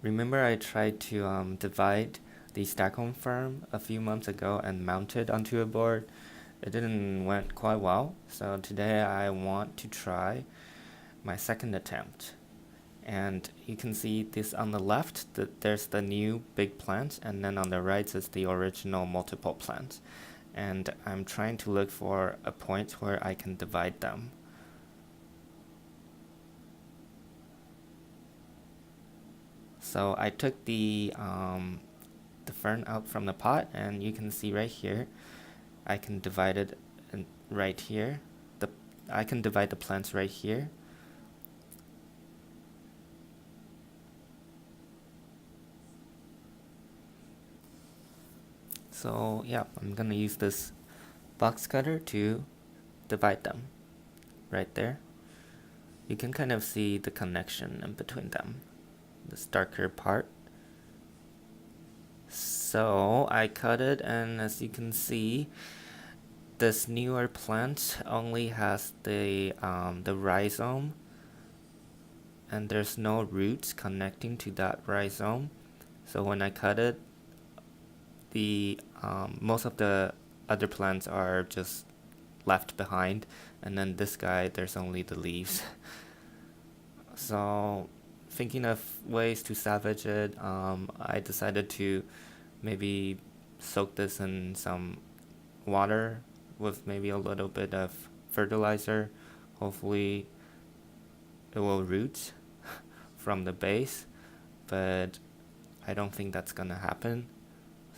Remember I tried to divide the staghorn fern a few months ago and mount it onto a board. It didn't went quite well, so today I want to try my second attempt. And you can see this on the left, there's the new big plant, and then on the right is the original multiple plant. And I'm trying to look for a point where I can divide them. So I took the fern out from the pot, and you can see right here, I can divide it right here. I can divide the plants right here. So yeah, I'm gonna use this box cutter to divide them right there. You can kind of see the connection in between them, this darker part. So I cut it, and as you can see, this newer plant only has the rhizome, and there's no roots connecting to that rhizome. So when I cut it, the most of the other plants are just left behind, and then this guy, there's only the leaves. So thinking of ways to salvage it, I decided to maybe soak this in some water with maybe a little bit of fertilizer. Hopefully it will root from the base, but I don't think that's gonna happen.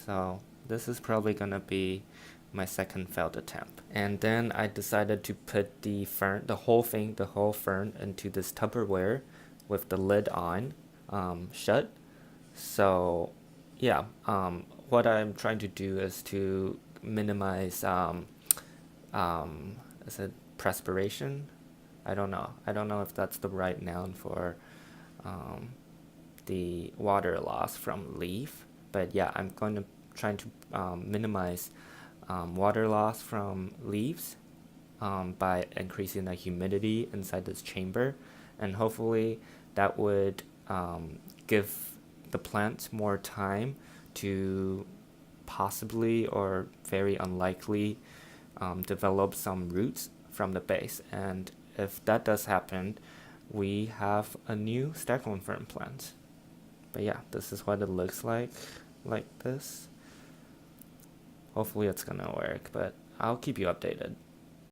So this is probably gonna be my second failed attempt. And then I decided to put the whole fern into this Tupperware with the lid on, shut. So yeah, what I'm trying to do is to minimize is it perspiration? I don't know if that's the right noun for the water loss from leaf. But yeah, I'm going to try to minimize water loss from leaves by increasing the humidity inside this chamber, and hopefully that would give the plant more time to possibly or very unlikely develop some roots from the base. And if that does happen, we have a new staghorn fern plant. But yeah, this is what it looks like this. Hopefully it's gonna work, but I'll keep you updated.